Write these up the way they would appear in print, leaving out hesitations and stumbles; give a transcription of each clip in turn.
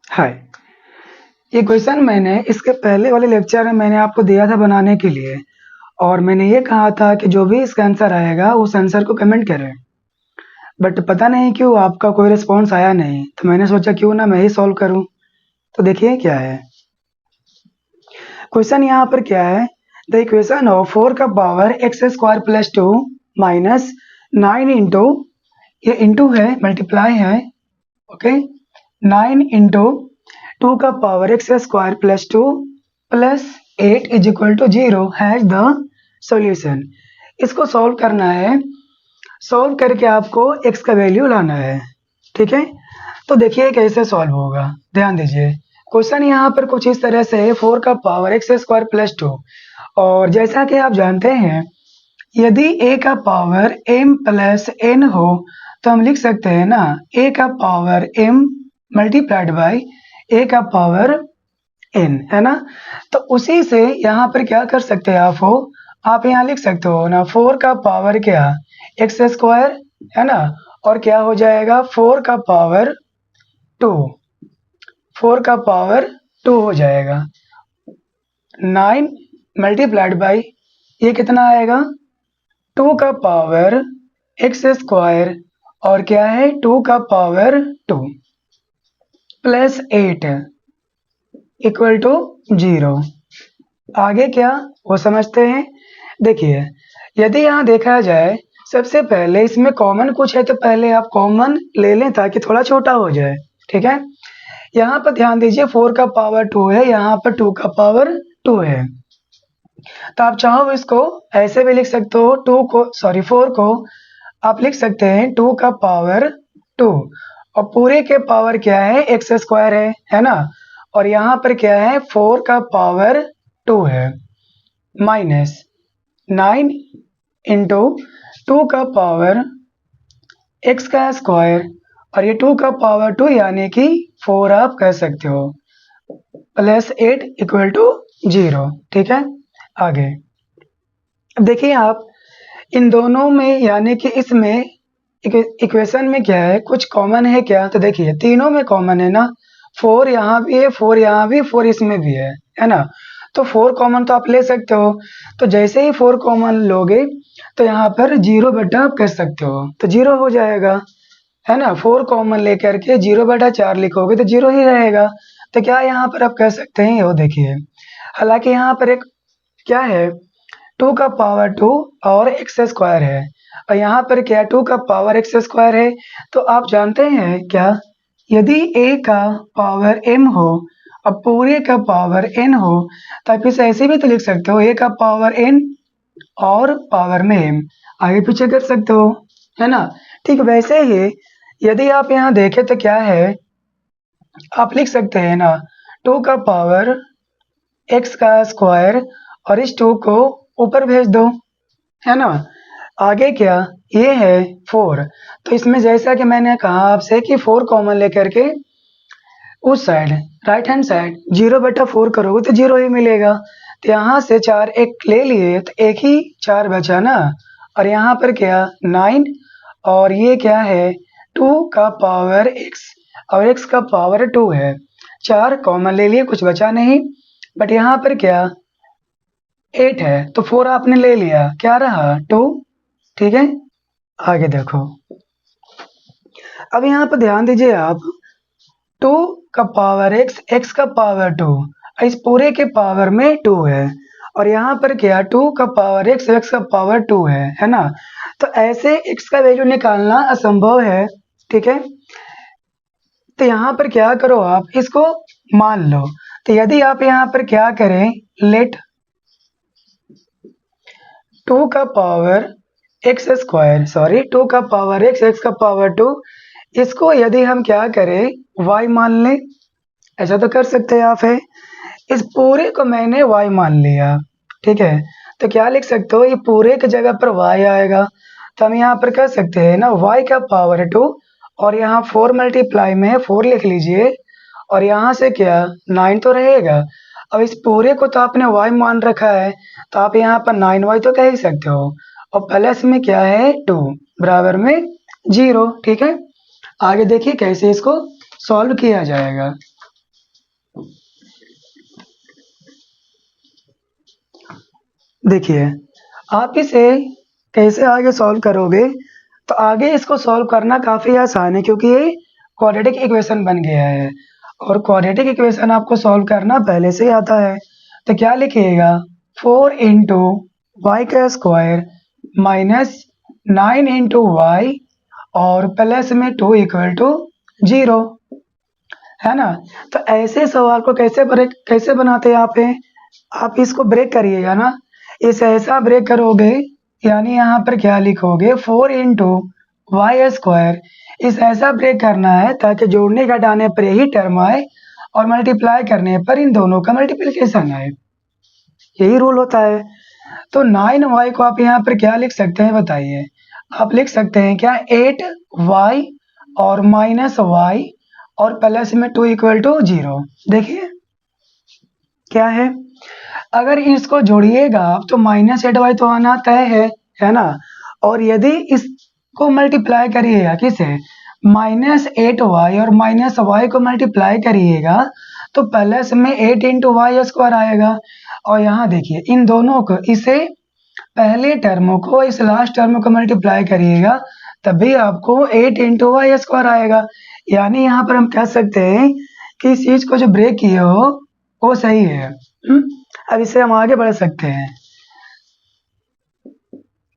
हाय। ये क्वेश्चन मैंने इसके पहले वाले लेक्चर में मैंने आपको दिया था बनाने के लिए, और मैंने ये कहा था कि जो भी इसका आंसर आएगा उस आंसर को कमेंट करें। बट पता नहीं क्यों आपका कोई रिस्पॉन्स आया नहीं, तो मैंने सोचा क्यों ना मैं ही सॉल्व करूं। तो देखिए क्या है क्वेश्चन। यहाँ पर क्या है, द इक्वेशन ऑफ 4 का power x square plus 2 minus 9 into, ये इंटू है, मल्टीप्लाई है, ओके, 9 इंटू 2 का power x square plus 2 plus 8 is equal to 0 has the solution. इसको सॉल्व करना है। सॉल्व करके आपको x का वैल्यू लाना है, ठीक है। तो देखिए कैसे सॉल्व होगा, ध्यान दीजिए। क्वेश्चन यहाँ पर कुछ इस तरह से है, 4 का पावर एक्स स्क्वायर प्लस 2, और जैसा कि आप जानते हैं यदि a का पावर m प्लस n हो तो हम लिख सकते हैं ना a का power m multiplied by a का पावर n, है ना। तो उसी से यहाँ पर क्या कर सकते हैं आप यहाँ लिख सकते हो ना 4 का पावर क्या, एक्स स्क्वायर, है ना, और क्या हो जाएगा 4 का पावर 2, 4 का पावर 2 हो जाएगा। 9 मल्टीप्लाइड बाई ये कितना आएगा 2 का पावर एक्स स्क्वायर, और क्या है 2 का पावर 2 प्लस 8 इक्वल टू 0। आगे क्या वो समझते हैं। देखिए यदि यहाँ देखा जाए, सबसे पहले इसमें कॉमन कुछ है तो पहले आप कॉमन ले लें ताकि थोड़ा छोटा हो जाए, ठीक है। यहाँ पर ध्यान दीजिए 4 का पावर 2 है, यहाँ पर 2 का पावर 2 है, तो आप चाहो इसको ऐसे भी लिख सकते हो, 4 को आप लिख सकते हैं 2 का पावर 2, और पूरे के पावर क्या है एक्स स्क्वायर है ना, और यहाँ पर क्या है 4 का पावर 2 है, माइनस 9 इंटू 2 का पावर एक्स का स्क्वायर, और ये 2 का पावर 2 यानी कि 4 आप कह सकते हो, प्लस 8 इक्वल टू 0, ठीक है। आगे अब देखिए आप इन दोनों में यानी कि इसमें इक्वेशन में क्या है, कुछ कॉमन है क्या, तो देखिए तीनों में कॉमन है ना, 4 यहाँ भी है, 4 यहाँ भी, 4 इसमें भी है ना। तो 4 कॉमन तो आप ले सकते हो, तो जैसे ही 4 कॉमन लोगे तो यहाँ पर 0 बटा आप कर सकते हो, तो 0 हो जाएगा, है ना। 4 कॉमन लेकर के 0 बटा 4 लिखोगे तो 0 ही रहेगा। तो क्या यहाँ पर आप कह सकते हैं, वो देखिए, हालांकि यहाँ पर एक क्या है 2 का पावर 2 और एक्स स्क्वायर है, और यहाँ पर क्या 2 का पावर एक्स स्क्वायर है। तो आप जानते हैं क्या, यदि a का पावर m हो और पूरे का पावर n हो तो आप इसे ऐसे भी तो लिख सकते हो, a का पावर n और पावर में m, आगे पीछे कर सकते हो, है ना। ठीक वैसे ही यदि आप यहाँ देखें तो क्या है, आप लिख सकते हैं ना 2 का पावर x का स्क्वायर, और इस 2 को ऊपर भेज दो, है ना। आगे क्या ये है 4, तो इसमें जैसा कि मैंने कहा आपसे कि 4 कॉमन लेकर के उस साइड राइट हैंड साइड 0 बटा 4 करोगे तो 0 ही मिलेगा। तो यहाँ से 4 एक ले लिए तो एक ही 4 बचा ना, और यहाँ पर क्या 9, और ये क्या है 2 का पावर x, और x का पावर 2 है, 4 कॉमन ले लिए, कुछ बचा नहीं, बट यहाँ पर क्या 8 है, तो 4 आपने ले लिया, क्या रहा 2, ठीक है। आगे देखो, अब यहाँ पर ध्यान दीजिए आप 2 का पावर x, x का पावर 2, इस पूरे के पावर में 2 है, और यहाँ पर क्या 2 का पावर x, x का पावर 2 है ना। तो ऐसे x का वैल्यू निकालना असंभव है, ठीक है। तो यहाँ पर क्या करो आप इसको मान लो, तो यदि आप यहाँ पर क्या करें, लेट 2 का पावर एक्स स्क्वायर, सॉरी 2 का पावर एक्स, एक्स का पावर 2, इसको यदि हम क्या करें y मान लें, ऐसा तो कर सकते हैं आप, है इस पूरे को मैंने y मान लिया, ठीक है। तो क्या लिख सकते हो, ये पूरे की जगह पर y आएगा, तो हम यहाँ पर कर सकते हैं ना y का पावर 2, और यहाँ 4 मल्टीप्लाई में 4 लिख लीजिए, और यहाँ से क्या 9 तो रहेगा। अब इस पूरे को तो आपने y मान रखा है, तो आप यहाँ पर 9y तो कह ही सकते हो, और प्लस में क्या है 2 बराबर में 0, ठीक है। आगे देखिए कैसे इसको सॉल्व किया जाएगा। देखिए आप इसे कैसे आगे सॉल्व करोगे, तो आगे इसको सॉल्व करना काफ़ी आसान है क्योंकि ये क्वाड्रेटिक इक्वेशन बन गया है और क्वाड्रेटिक इक्वेशन आपको सॉल्व करना पहले से ही आता है। तो क्या लिखिएगा, 4 इंटू वाई का स्क्वायर माइनस 9 इंटू वाई और प्लस में 2 इक्वल टू 0, है ना। तो ऐसे सवाल को कैसे बनाते हैं आप इसको ब्रेक करिएगा ना, इस ऐसा ब्रेक करोगे, यानी यहाँ पर क्या लिखोगे, 4 इंटू वाई स्क्वायर, इस ऐसा ब्रेक करना है ताकि जोड़ने घटाने पर यही टर्म आए और मल्टीप्लाई करने पर इन दोनों का मल्टीप्लिकेशन आए, यही रूल होता है। तो 9y को आप यहाँ पर क्या लिख सकते हैं बताइए, आप लिख सकते हैं क्या, 8y और माइनस y और प्लस में 2 इक्वल टू 0। देखिए क्या है, अगर इसको जोड़िएगा आप तो -8y तो आना तय है ना। और यदि इसको मल्टीप्लाई करिएगा किसे, -8y और -y को मल्टीप्लाई करिएगा तो प्लस में 8 इंटू वाई स्क्वायर आएगा। और यहाँ देखिए इन दोनों को, इसे पहले टर्म को इस लास्ट टर्म को मल्टीप्लाई करिएगा तभी आपको 8 इंटू वाई स्क्वायर आएगा। यानी यहाँ पर हम कह सकते हैं कि इस चीज को जो ब्रेक किए हो वो सही है। अब इसे हम आगे बढ़ सकते हैं।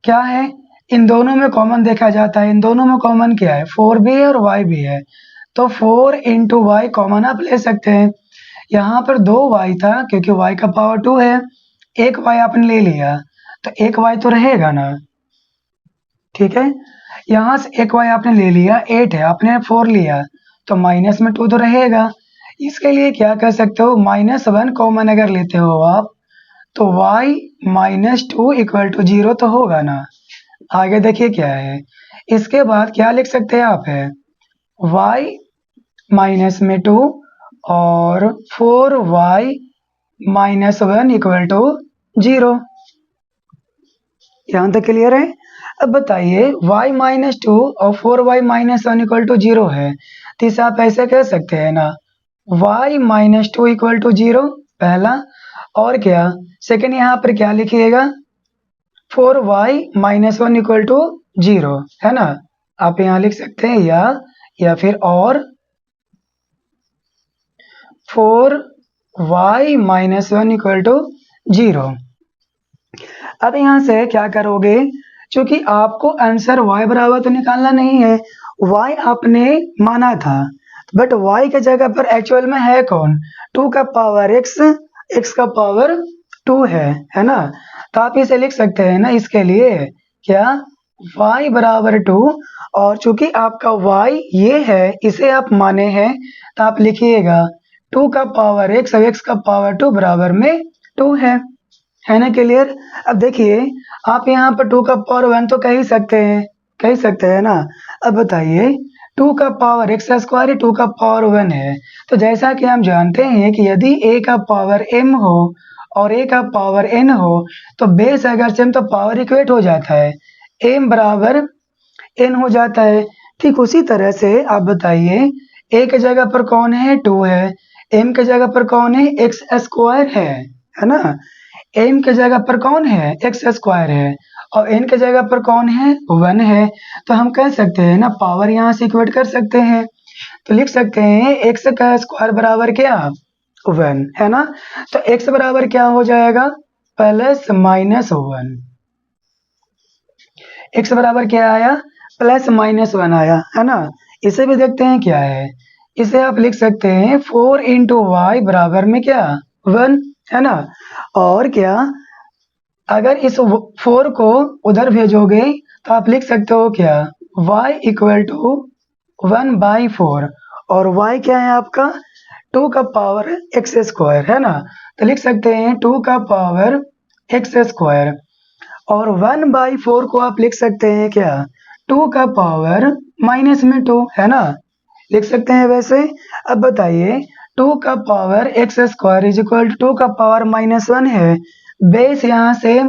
क्या है, इन दोनों में कॉमन देखा जाता है, इन दोनों में कॉमन क्या है, 4 भी है और y भी है, तो 4 इंटू वाई कॉमन आप ले सकते हैं। यहाँ पर 2y था क्योंकि y का पावर 2 है, एक y आपने ले लिया तो एक y तो रहेगा ना, ठीक है। यहाँ से एक y आपने ले लिया, 8 है, आपने 4 लिया तो माइनस में 2 तो रहेगा। इसके लिए क्या कर सकते हो, -1 कॉमन अगर लेते हो आप तो y -2 इक्वल टू 0 तो होगा ना। आगे देखिए क्या है, इसके बाद क्या लिख सकते हैं आप, है y माइनस में 2 और 4y -1 इक्वल टू 0। यहाँ तक क्लियर है। अब बताइए y -2 और 4y -1 इक्वल टू 0 है, तो इसे आप ऐसे कह सकते हैं ना, y -2 इक्वल टू 0 पहला, और क्या सेकंड, यहाँ पर क्या लिखिएगा, 4y -1 इक्वल टू 0, है ना। आप यहाँ लिख सकते हैं या फिर और 4y -1 इक्वल टू 0। अब यहाँ से क्या करोगे, क्योंकि आपको आंसर y बराबर तो निकालना नहीं है, y आपने माना था बट y के जगह पर एक्चुअल में है कौन, 2 का पावर x का पावर 2 है ना। तो आप इसे लिख सकते हैं ना, इसके लिए क्या, y बराबर 2, और चूंकि आपका y ये है, इसे आप माने हैं, तो आप लिखिएगा 2 का पावर x और x का पावर 2 बराबर में 2 है ना क्लियर। अब देखिए आप यहाँ पर 2 का पावर 1 तो कह ही सकते हैं ना। अब बताइए 2 का पावर एक्स स्क्वायर 2 का पावर 1 है, तो जैसा कि हम जानते हैं कि यदि a का पावर m हो और a का पावर n हो तो बेस अगर सेम तो पावर इक्वेट हो जाता है, m बराबर n हो जाता है। ठीक उसी तरह से आप बताइए a के जगह पर कौन है, 2 है, m के जगह पर कौन है, एक्स स्क्वायर है ना। m के जगह पर कौन है, एक्स स्क्वायर है, और n के जगह पर कौन है, 1 है। तो हम कह सकते हैं ना, पावर यहाँ से इक्वेट कर सकते हैं, तो लिख सकते हैं x का स्क्वायर बराबर क्या, 1, है ना। तो x बराबर क्या हो जाएगा, प्लस -1, x बराबर क्या आया, प्लस -1 आया, है ना। इसे भी देखते हैं क्या है, इसे आप लिख सकते हैं 4 इंटू वाई बराबर में क्या, 1, है ना। और क्या, अगर इस 4 को उधर भेजोगे तो आप लिख सकते हो क्या, y इक्वल टू 1/4, और y क्या है आपका, 2 का पावर एक्स स्क्वायर, है ना। तो लिख सकते हैं 2 का पावर एक्स स्क्वायर, और 1/4 को आप लिख सकते हैं क्या, 2 का पावर -2, है ना, लिख सकते हैं वैसे। अब बताइए 2 का power x square is equal to 2 का पावर -1 है, बेस यहाँ से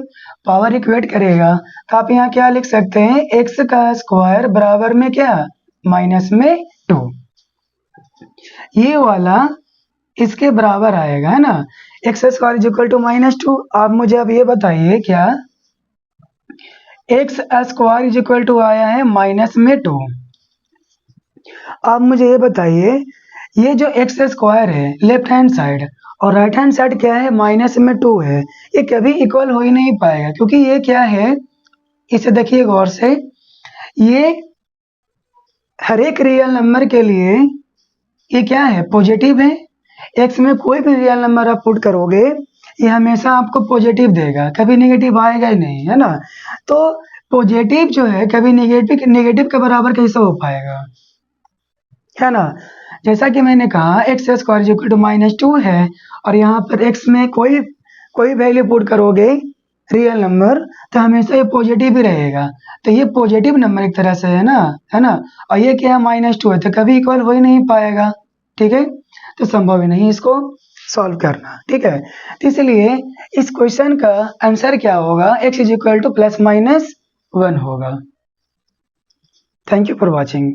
पावर इक्वेट करेगा तो आप यहाँ क्या लिख सकते हैं, एक्स का स्क्वायर बराबर में क्या, -2। ये वाला इसके बराबर आएगा, है ना। X square is equal to -2। आप मुझे अब ये बताइए क्या x square is equal to आया है -2। आप मुझे ये बताइए ये जो एक्स स्क्वायर है लेफ्ट हैंड साइड और राइट हैंड साइड क्या है -2 है, ये कभी इक्वल हो ही नहीं पाएगा क्योंकि ये क्या है, इसे देखिए गौर से, ये हर एक रियल नंबर के लिए ये क्या है पॉजिटिव है। एक्स में कोई भी रियल नंबर आप पुट करोगे ये हमेशा आपको पॉजिटिव देगा, कभी नेगेटिव आएगा ही नहीं, है ना। तो पॉजिटिव जो है कभी नेगेटिव नेगेटिव के बराबर कैसे हो पाएगा, है ना। जैसा कि मैंने कहा एक्स स्क्वायर इक्वल टू -2 है और यहाँ पर एक्स में कोई वैल्यू पुट करोगे रियल नंबर तो हमेशा ये पॉजिटिव ही रहेगा। तो ये पॉजिटिव नंबर एक तरह से है ना। और ये क्या है -2 है तो कभी इक्वल हो ही नहीं पाएगा, ठीक है। तो संभव ही नहीं इसको सॉल्व करना, ठीक है। तो इसलिए इस क्वेश्चन का आंसर क्या होगा, एक्स इज इक्वल टू +-1 होगा। Thank you for watching.